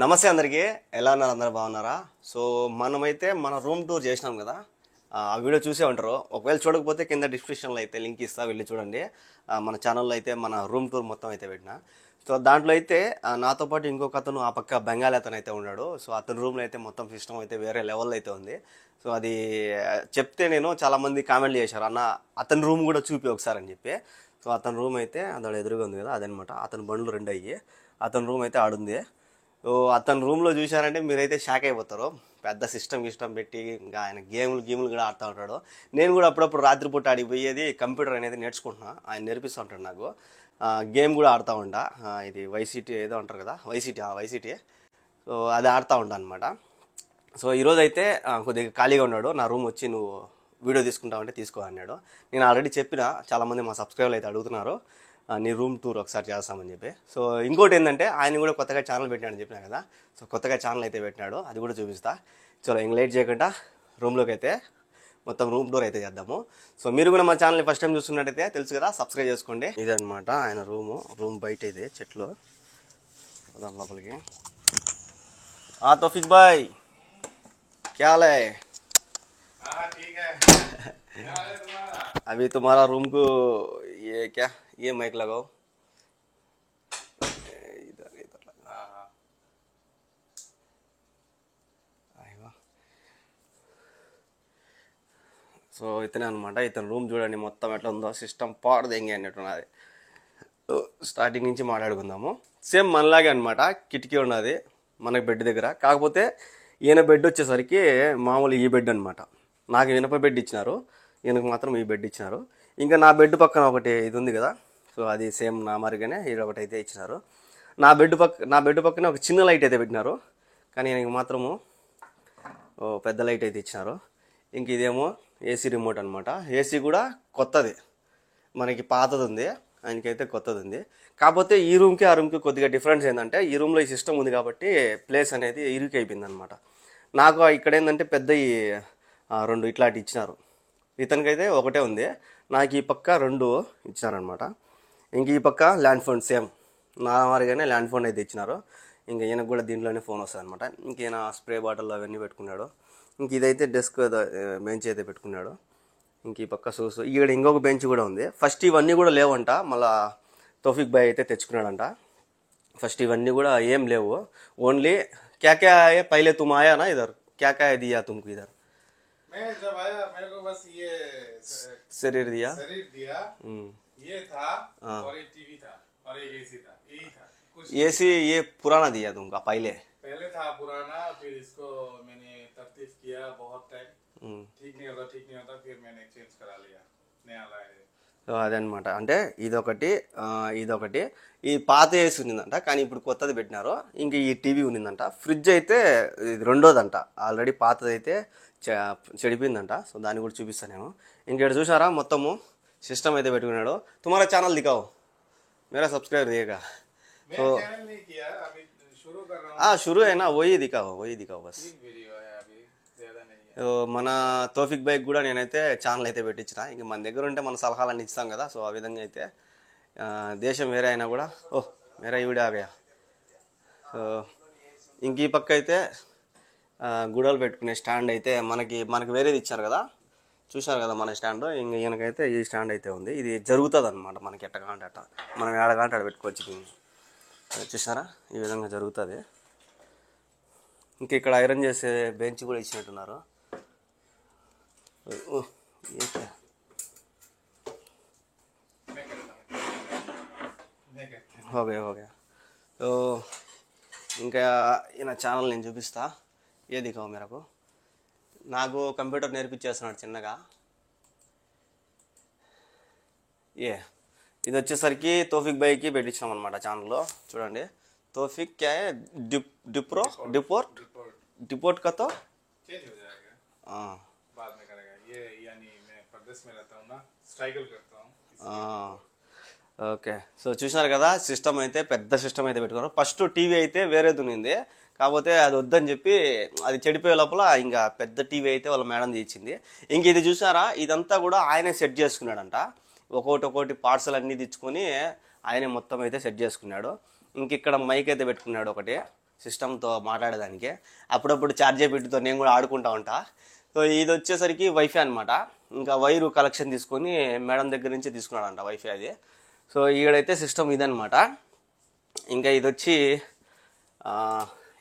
నమస్తే అందరికీ. ఎలా ఉన్నారు? అందరు బాగున్నారా? సో మనమైతే మన రూమ్ టూర్ చేసినాం కదా. ఆ వీడియో చూసే ఉంటారు. ఒకవేళ చూడకపోతే కింద డిస్క్రిప్షన్లో అయితే లింక్ ఇస్తా, వెళ్ళి చూడండి. మన ఛానల్లో అయితే మన రూమ్ టూర్ మొత్తం అయితే పెట్టిన. సో దాంట్లో అయితే నాతో పాటు ఇంకొక అతను ఆ పక్క బెంగాలీ అతను అయితే ఉన్నాడు. సో అతని రూమ్లో అయితే మొత్తం సిస్టమ్ అయితే వేరే లెవెల్లో అయితే ఉంది. సో అది చెప్తే నేను చాలామంది కామెంట్లు చేశారు, అన్న అతని రూమ్ కూడా చూపి ఒకసారి అని చెప్పి. సో అతని రూమ్ అయితే అతను ఎదురుగా ఉంది కదా, అదనమాట. అతని బండ్లు రెండు అయ్యి అతని రూమ్ అయితే ఆడుంది. సో అతని రూమ్లో చూశారంటే మీరైతే షాక్ అయిపోతారు. పెద్ద సిస్టమ్ పెట్టి ఇంకా ఆయన గేములు కూడా ఆడుతూ ఉంటాడు. నేను కూడా అప్పుడప్పుడు రాత్రిపూట ఆడిపోయేది కంప్యూటర్ అనేది నేర్చుకుంటున్నా. ఆయన నేర్పిస్తూ ఉంటాడు నాకు. గేమ్ కూడా ఆడుతూ ఉంటా. ఇది వైసిటీ ఏదో అంటారు కదా, వైసిటీ. సో అది ఆడుతూ ఉంటా అనమాట. సో ఈరోజు అయితే కొద్దిగా ఖాళీగా ఉన్నాడు. నా రూమ్ వచ్చి నువ్వు వీడియో తీసుకుంటావంటే తీసుకో అన్నాడు. నేను ఆల్రెడీ చెప్పిన, చాలామంది మా సబ్స్క్రైబర్లు అయితే అడుగుతున్నారు నీ రూమ్ టూర్ ఒకసారి చేస్తామని చెప్పి. సో ఇంకోటి ఏంటంటే ఆయన కూడా కొత్తగా ఛానల్ పెట్టినాడని చెప్పినా కదా. సో కొత్తగా ఛానల్ అయితే పెట్టినాడు, అది కూడా చూపిస్తా. చలో ఇంక లేట్ చేయకుండా రూమ్లోకి అయితే మొత్తం రూమ్ టూర్ అయితే చేద్దాము. సో మీరు కూడా మా ఛానల్ని ఫస్ట్ టైం చూస్తున్నట్టయితే తెలుసు కదా, సబ్స్క్రైబ్ చేసుకోండి. ఇదనమాట ఆయన రూమ్ బయట ఇది చెట్లు లోపలికి. తౌఫిక్ భాయ్ क्या हाल है? ठीक है। अभी तुम्हारा रूम को ये क्या, ये माइक लगाओ इधर लगा। आएगा। సో ఇతనే అనమాట. ఇతను రూమ్ చూడండి మొత్తం ఎట్లా ఉందో. సిస్టమ్ పాడు దెంగి అన్నట్టున్నది. స్టార్టింగ్ నుంచి మాట్లాడుకుందాము. సేమ్ మనలాగే అనమాట. కిటికీ ఉన్నది మనకి బెడ్ దగ్గర. కాకపోతే ఈయన బెడ్ వచ్చేసరికి మామూలు ఈ బెడ్ అనమాట. నాకు ఇనప బెడ్ ఇచ్చినారు, ఈయనకు మాత్రం ఈ బెడ్ ఇచ్చినారు. ఇంకా నా బెడ్ పక్కన ఒకటి ఇది ఉంది కదా, సో అది సేమ్ నా మరిగానే ఇది ఒకటి అయితే ఇచ్చినారు. నా బెడ్ పక్కనే ఒక చిన్న లైట్ అయితే పెట్టినారు, కానీ ఈయనకి మాత్రము పెద్ద లైట్ అయితే ఇచ్చినారు. ఇంక ఇదేమో ఏసీ రిమోట్ అనమాట. ఏసీ కూడా కొత్తది, మనకి పాతది ఉంది, ఆయనకైతే కొత్తది ఉంది. కాకపోతే ఈ రూమ్కి ఆ రూమ్కి కొద్దిగా డిఫరెన్స్ ఏంటంటే, ఈ రూమ్లో ఈ సిస్టమ్ ఉంది కాబట్టి ప్లేస్ అనేది ఇరుకు అయిపోయింది అనమాట. నాకు ఇక్కడ ఏంటంటే పెద్ద రెండు ఇట్లాంటి ఇచ్చినారు. ఇతనికైతే ఒకటే ఉంది, నాకు ఈ పక్క రెండు ఇచ్చినారనమాట. ఇంక ఈ పక్క ల్యాండ్ ఫోన్ సేమ్ నా మాదిరిగానే ల్యాండ్ ఫోన్ అయితే ఇచ్చినారు. ఇంక ఈయనకు కూడా దీంట్లోనే ఫోన్ వస్తుంది అనమాట. ఇంక ఈయన స్ప్రే బాటిల్ అవన్నీ పెట్టుకున్నాడు. ఇంక ఇదైతే డెస్క్ బెంచ్ అయితే పెట్టుకున్నాడు. ఇంక ఈ పక్క షూస్, ఇక్కడ ఇంకొక బెంచ్ కూడా ఉంది. ఫస్ట్ ఇవన్నీ కూడా లేవంట, మళ్ళా తౌఫిక్ భాయ్ అయితే తెచ్చుకున్నాడంట. ఫస్ట్ ఇవన్నీ కూడా ఏం లేవు, ఓన్లీ क्या क्या है पहले तुम आया ना इधर, क्या क्या है दिया तुमको इधर? मैं जब आया मेरे को बस ये शरीर दिया। ये था और एक टीवी था और एक एसी था, यही था कुछ। एसी ये पुराना दिया तुमको पहले था पुराना, फिर इसको मैंने तरतीब किया बहुत टाइम, ठीक नहीं होता फिर मैंने चेंज करा लिया, नया लाया। సో అదనమాట. అంటే ఇదొకటి ఈ పాత ఏసీ ఉన్నిందంట, కానీ ఇప్పుడు కొత్తది పెట్టినారు. ఇంక ఈ టీవీ ఉన్నిందంట. ఫ్రిడ్జ్ అయితే ఇది రెండోదంట, ఆల్రెడీ పాతది అయితే చెడిపోయిందంట. సో దాన్ని కూడా చూపిస్తాను నేను. ఇంకేడు చూసారా మొత్తము సిస్టమ్ అయితే పెట్టుకున్నాడు. తుమారా ఛానల్ దికావు, మేరా సబ్స్క్రైబర్ దిగా. సో शुरू है ना, वही दिखाओ बस. మన తౌఫిక్ భాయ్ కూడా నేనైతే ఛానల్ అయితే పెట్టించిన. ఇంక మన దగ్గర ఉంటే మన సలహాలన్నీ ఇస్తాం కదా. సో ఆ విధంగా అయితే దేశం వేరే అయినా కూడా మేరా ఈ వీడియో ఆగయా. సో ఇంక ఈ పక్క అయితే గుడలు పెట్టుకునే స్టాండ్ అయితే మనకి వేరేది ఇచ్చారు కదా, చూశారు కదా మన స్టాండ్. ఇంక ఈయనకైతే ఈ స్టాండ్ అయితే ఉంది. ఇది జరుగుతుంది అనమాట, మనకి ఎట్ట కాంటే అట్ట మనం ఏడగాంటే అక్కడ పెట్టుకోవచ్చు. చూసారా, ఈ విధంగా జరుగుతుంది. ఇంక ఇక్కడ ఐరన్ చేసే బెంచ్ కూడా ఇచ్చినట్టున్నారు. ఓకే. సో ఇంకా ఈయన ఛానల్ నేను చూపిస్తా. ఏ దిగావు మేరకు, నాకు కంప్యూటర్ నేర్పించేస్తున్నాడు చిన్నగా. ఇది వచ్చేసరికి తౌఫిక్ భాయ్కి పెట్టించినాం అనమాట ఛానల్లో. చూడండి, तौफिक क्या है, डिपोर्ट का तो चेंज हो जाएगा, बाद में करेगा ये, यानी मैं प्रदेश में रहता हूँ ना, स्ट्राइगल करता हूँ. ఓకే. సో చూసినారు కదా, సిస్టమ్ అయితే పెద్ద సిస్టమ్ అయితే పెట్టుకున్నారు. ఫస్ట్ టీవీ అయితే వేరేది ఉన్నింది, కాకపోతే అది వద్దని చెప్పి అది చెడిపోయే లోపల ఇంకా పెద్ద టీవీ అయితే వాళ్ళ మేడం ఇచ్చింది. ఇంక ఇది చూసారా, ఇదంతా కూడా ఆయనే సెట్ చేసుకున్నాడంట. ఒక్కొక్కటి పార్సల్ అన్నీ తెచ్చుకొని ఆయనే మొత్తం అయితే సెట్ చేసుకున్నాడు. ఇంక ఇక్కడ మైక్ అయితే పెట్టుకున్నాడు ఒకటి. సిస్టమ్తో మాట్లాడేదానికి. అప్పుడప్పుడు చార్జ్ పెట్టుతో నేను కూడా ఆడుకుంటా ఉంటా. సో ఇది వచ్చేసరికి వైఫై అనమాట. ఇంకా వైరు కలెక్షన్ తీసుకొని మేడం దగ్గర నుంచి తీసుకున్నాడంట వైఫై అది. సో ఈడైతే సిస్టమ్ ఇదనమాట. ఇంకా ఇది వచ్చి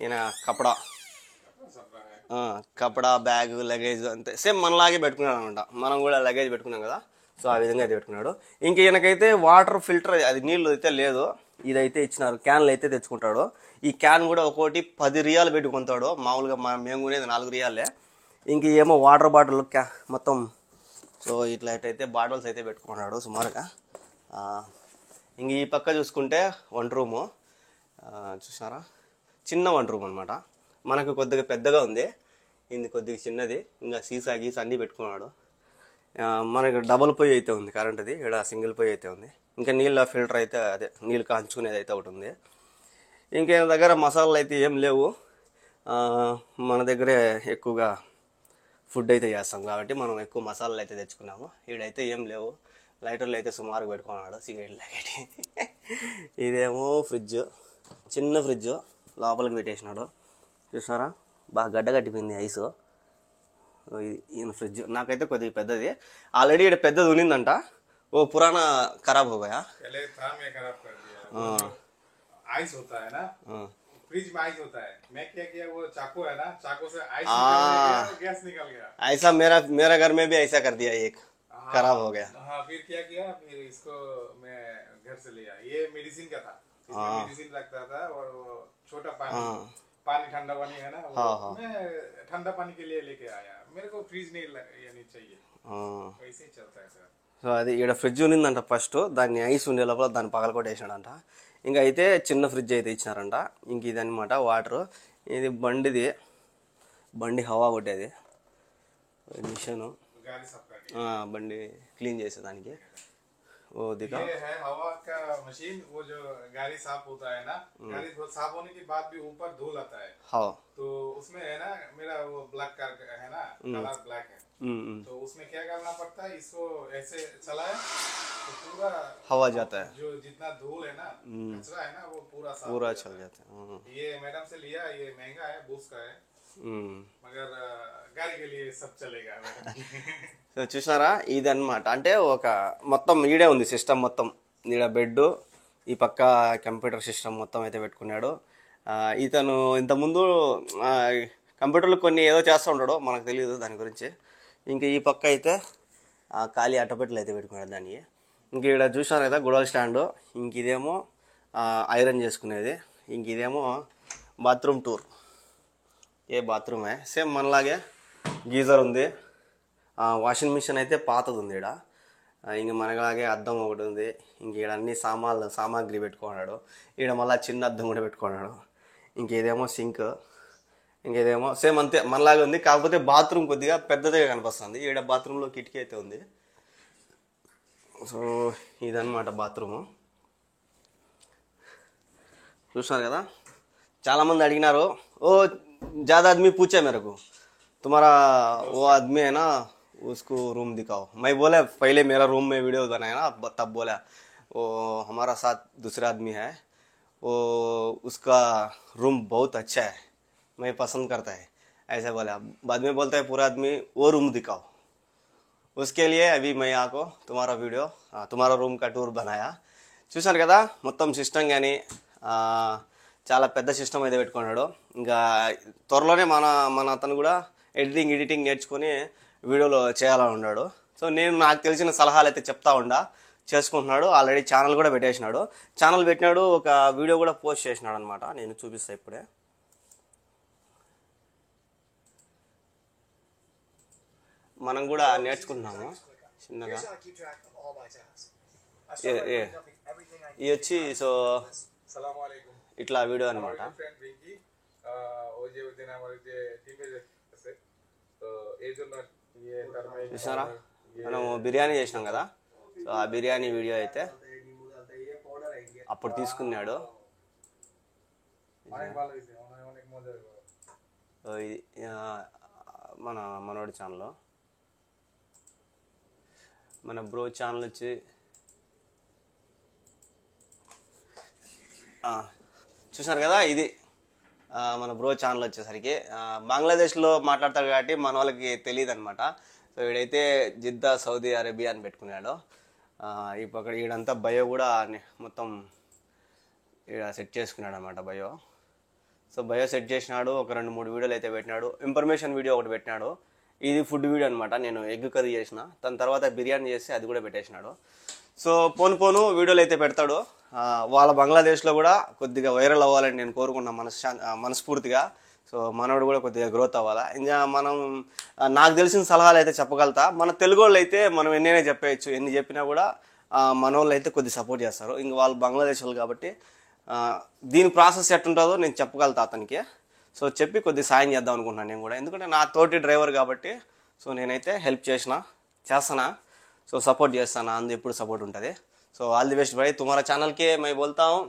ఈయన కపడా కపడా బ్యాగ్ లగేజ్ అంతే సేమ్ మనలాగే పెట్టుకున్నాడు అనమాట. మనం కూడా లగేజ్ పెట్టుకున్నాం కదా, సో ఆ విధంగా అయితే పెట్టుకున్నాడు. ఇంక ఈయనకైతే వాటర్ ఫిల్టర్ అది నీళ్ళు అయితే లేదు, ఇదైతే ఇచ్చినారు. క్యాన్లు అయితే తెచ్చుకుంటాడు. ఈ క్యాన్ కూడా ఒక్కోటి 10 రియాలు పెట్టుకుంటాడు. మామూలుగా మేము కొనేది 4 రియాలే. ఇంక ఏమో వాటర్ బాటిల్ మొత్తం సో ఇట్లా అయితే బాటిల్స్ అయితే పెట్టుకున్నాడు సుమారుగా. ఇంక ఈ పక్క చూసుకుంటే వంట రూము చూసారా, చిన్న వంట రూమ్ అనమాట. మనకు కొద్దిగా పెద్దగా ఉంది, ఇది కొద్దిగా చిన్నది. ఇంకా సీసా గీసా అన్నీ పెట్టుకున్నాడు. మనకి డబుల్ పొయ్యి అయితే ఉంది కరెంట్ది, ఇక్కడ సింగిల్ పొయ్యి అయితే ఉంది. ఇంకా నీళ్ళ ఫిల్టర్ అయితే అదే నీళ్ళు కాంచుకునేది అయితే ఒకటి ఉంది. ఇంకేం దగ్గర మసాలాలు అయితే ఏం లేవు. మన దగ్గరే ఎక్కువగా ఫుడ్ అయితే చేస్తాం కాబట్టి మనం ఎక్కువ మసాలాలు అయితే తెచ్చుకున్నాము. ఈడైతే ఏం లేవు. లైటర్లు అయితే సుమారుగా పెట్టుకున్నాడు, సిగరెట్ లైట్. ఇదేమో ఫ్రిడ్జ్, చిన్న ఫ్రిడ్జ్ లోపలికి పెట్టేసినాడు. చూసారా బాగా గడ్డ కట్టిపోయింది ఐస్. ఈయన ఫ్రిడ్జ్ నాకైతే కొద్దిగా పెద్దది. ఆల్రెడీ ఇక్కడ పెద్దది ఉన్నిందంట. ఓ పురాణ ఖరాబ్ हो गया आइस होता है ना, फ्रिज में आइस होता है. मैं क्या किया, वो चाकू है ना, चाकू से आइस निकल गया, गैस निकल गया. ऐसा मेरा घर में भी ऐसा कर दिया, एक खराब हो गया. हाँ फिर क्या किया, फिर इसको मैं घर से लिया. ये मेडिसिन का था, इसमें मेडिसिन रखता था. और वो छोटा पानी ठंडा पानी है ना, वो मैं ठंडा पानी के लिए लेके आया. मेरे को फ्रिज नहीं चाहिए, वैसे ही चलता है सर. సో అది ఇక్కడ ఫ్రిడ్జ్ ఉన్నిందంట ఫస్ట్, దాన్ని ఐస్ ఉండే లోపల దాన్ని పగలకొట్టేసాడంట. ఇంకా అయితే చిన్న ఫ్రిడ్జ్ అయితే ఇచ్చినారంట. ఇంక ఇది అనమాట వాటరు. ఇది బండి హవా కొట్టేది మిషను, బండి క్లీన్ చేసేదానికి. वो दिखा, ये है हवा का मशीन. वो जो गाड़ी साफ होता है ना, गाड़ी साफ होने के बाद भी ऊपर धूल आता है. हाँ तो उसमें है ना, मेरा वो ब्लैक कार है ना, कलर ब्लैक है. तो उसमें क्या करना पड़ता है, इसको ऐसे चलाए तो पूरा हवा जाता है, जो जितना धूल है ना, कचरा है ना, वो पूरा साफ पूरा चल जाता है. ये मैडम से लिया, ये महंगा है, बूस का है, मगर गाड़ी के लिए सब चलेगा. సో చూసారా ఇది అనమాట. అంటే ఒక మొత్తం ఈడే ఉంది సిస్టమ్ మొత్తం. ఈడ బెడ్, ఈ పక్క కంప్యూటర్ సిస్టమ్ మొత్తం అయితే పెట్టుకున్నాడు. ఇతను ఇంతకుముందు కంప్యూటర్లు కొన్ని ఏదో చేస్తూ ఉంటాడు, మనకు తెలియదు దాని గురించి. ఇంకా ఈ పక్క అయితే ఖాళీ అట్టపెట్టలు అయితే పెట్టుకున్నాడు దానికి. ఇంక ఇక్కడ చూసాను కదా గుడవల్ స్టాండు. ఇంక ఇదేమో ఐరన్ చేసుకునేది. ఇంక ఇదేమో బాత్రూమ్ టూర్. ఏ బాత్రూమే సేమ్ మనలాగే గీజర్ ఉంది. వాషింగ్ మిషన్ అయితే పాతది ఉంది ఇక్కడ. ఇంక మనలాగే అద్దం ఒకటి ఉంది. ఇంక ఇక్కడ అన్ని సామాగ్రి పెట్టుకున్నాడు. ఈడ మళ్ళీ చిన్న అద్దం కూడా పెట్టుకున్నాడు. ఇంక ఇదేమో సింక్. ఇంకేదేమో సేమ్ అంతే మనలాగే ఉంది, కాకపోతే బాత్రూమ్ కొద్దిగా పెద్దదిగా కనిపిస్తుంది. ఈడ బాత్రూంలో కిటికీ అయితే ఉంది. సో ఇదన్నమాట బాత్రూము. చూస్తున్నారు కదా, చాలామంది అడిగినారు. ఓ ज़्यादा आदमी पूछे मेरे को, तुम्हारा वो आदमी है ना, उसको रूम दिखाओ. मैं बोला पहले मेरा रूम में वीडियो बनाया ना, तब बोला वो हमारा साथ दूसरा आदमी है, वो उसका रूम बहुत अच्छा है, मैं पसंद करता है, ऐसा बोला. बाद में बोलता है पूरा आदमी वो रूम दिखाओ. उसके लिए अभी मैं आपको तुम्हारा वीडियो तुम्हारा रूम का टूर बनाया. చూసారు కదా మొత్తం సిస్టమ్ కానీ చాలా పెద్ద సిస్టమ్ అయితే పెట్టుకున్నాడు. ఇంకా త్వరలోనే మన అతను కూడా ఎడిటింగ్ నేర్చుకొని వీడియోలో చేయాలని ఉన్నాడు. సో నాకు తెలిసిన సలహాలు అయితే చెప్తా చేసుకుంటున్నాడు. ఆల్రెడీ ఛానల్ కూడా పెట్టేసినాడు. ఛానల్ పెట్టినాడు, ఒక వీడియో కూడా పోస్ట్ చేసినాడు అనమాట. నేను చూపిస్తా ఇప్పుడే. మనం కూడా నేర్చుకుంటున్నాము చిన్నగా. ఇది వచ్చి సో ఇట్లా వీడియో అనమాట. చూసారా మనం బిర్యానీ చేసినాం కదా, సో ఆ బిర్యానీ వీడియో అయితే అప్పుడు తీసుకున్నాడు. ఇది మనోడి ఛానల్, మన బ్రో ఛానల్ వచ్చి చూసారు కదా. ఇది మన బ్రో ఛానల్ వచ్చేసరికి బంగ్లాదేశ్లో మాట్లాడతాడు కాబట్టి మన వాళ్ళకి తెలియదు అనమాట. సో వీడైతే జిద్దా సౌదీ అరేబియా అని పెట్టుకున్నాడు. ఈ పక్క వీడంతా బయో కూడా మొత్తం ఇక్కడ సెట్ చేసుకున్నాడు అనమాట బయో. సో బయో సెట్ చేసినాడు. ఒక 2-3 వీడియోలు అయితే పెట్టినాడు. ఇన్ఫర్మేషన్ వీడియో ఒకటి పెట్టినాడు. ఇది ఫుడ్ వీడియో అనమాట. నేను ఎగ్ కర్రీ చేసిన, దాని తర్వాత బిర్యానీ చేసి అది కూడా పెట్టేసినాడు. సో పోను వీడియోలు అయితే పెడతాడు. వాళ్ళ బంగ్లాదేశ్లో కూడా కొద్దిగా వైరల్ అవ్వాలని నేను కోరుకున్నా మనస్ఫూర్తిగా. సో మనోడు కూడా కొద్దిగా గ్రోత్ అవ్వాలా. ఇంకా మనం నాకు తెలిసిన సలహాలు అయితే చెప్పగలుగుతా. మన తెలుగు వాళ్ళు అయితే మనం ఎన్నైనా చెప్పేయచ్చు, ఎన్ని చెప్పినా కూడా మన వాళ్ళు అయితే కొద్దిగా సపోర్ట్ చేస్తారు. ఇంక వాళ్ళు బంగ్లాదేశ్ వాళ్ళు కాబట్టి దీని ప్రాసెస్ ఎట్టుంటుందో నేను చెప్పగలుగుతా అతనికి. సో చెప్పి కొద్దిగా సాయం చేద్దాం అనుకుంటున్నాను నేను కూడా, ఎందుకంటే నా తోటి డ్రైవర్ కాబట్టి. సో నేనైతే హెల్ప్ చేస్తానా. సో సపోర్ట్ చేస్తాను, అందు ఎప్పుడు సపోర్ట్ ఉంటుంది. సో ఆల్ ది బెస్ట్ భాई, तुम्हारा चैनल के मैं बोलता हूँ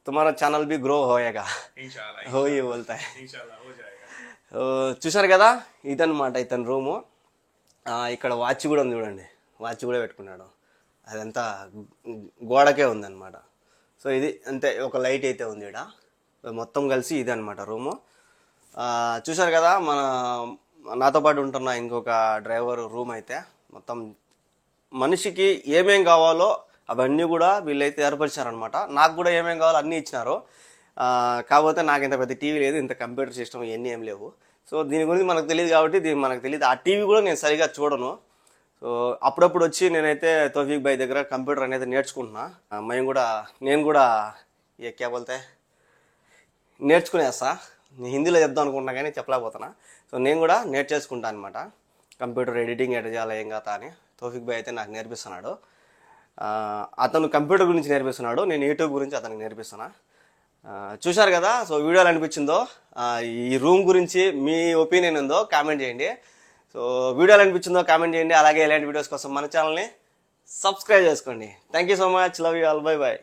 तुम्हारा चैनल भी ग्रो होएगा, इंशाल्लाह हो ही बोलता है. इंशाल्लाह हो जाएगा. చూసారు కదా, ఇదన్నమాట ఇతని రూము. ఇక్కడ వాచ్ కూడా ఉంది చూడండి, వాచ్ కూడా పెట్టుకున్నాడు. అదంతా గోడకే ఉందన్నమాట. సో ఇది అంతే, ఒక లైట్ అయితే ఉంది ఇక్కడ. మొత్తం కలిసి ఇది అనమాట రూము. చూసారు కదా, నాతో పాటు ఉంటున్న ఇంకొక డ్రైవర్ రూమ్ అయితే మొత్తం మనిషికి ఏమేం కావాలో అవన్నీ కూడా వీళ్ళైతే ఏర్పరిచారనమాట. నాకు కూడా ఏమేం కావాలో అన్నీ ఇచ్చినారు. కాకపోతే నాకు ఇంత పెద్ద టీవీ లేదు, ఇంత కంప్యూటర్ సిస్టమ్ ఇవన్నీ ఏం లేవు. సో దీని గురించి మనకు తెలియదు కాబట్టి మనకు తెలియదు. ఆ టీవీ కూడా నేను సరిగా చూడను. సో అప్పుడప్పుడు వచ్చి నేనైతే తౌఫీక్ భాయ్ దగ్గర కంప్యూటర్ అనేది నేర్చుకుంటున్నా. నేను కూడా క్యా బోల్తే నేర్చుకునేస్తా. హిందీలో చెప్దాం అనుకుంటున్నా కానీ చెప్పలేకపోతున్నా. సో నేను కూడా నేర్చేసుకుంటాను అనమాట. కంప్యూటర్ ఎడిటింగ్ ఎట్లా చేయాలి ఏం కాదా అని తౌఫీక్ భాయ్ అయితే నాకు నేర్పిస్తున్నాడు. అతను కంప్యూటర్ గురించి నేర్పిస్తున్నాడు, నేను యూట్యూబ్ గురించి అతనికి నేర్పిస్తున్నా. చూశారు కదా. సో వీడియోలు అనిపించిందో, ఈ రూమ్ గురించి మీ ఒపీనియన్ ఉందో కామెంట్ చేయండి. సో వీడియోలు అనిపించిందో కామెంట్ చేయండి. అలాగే ఇలాంటి వీడియోస్ కోసం మన ఛానల్ని సబ్స్క్రైబ్ చేసుకోండి. Thank you so much, love you all, bye bye.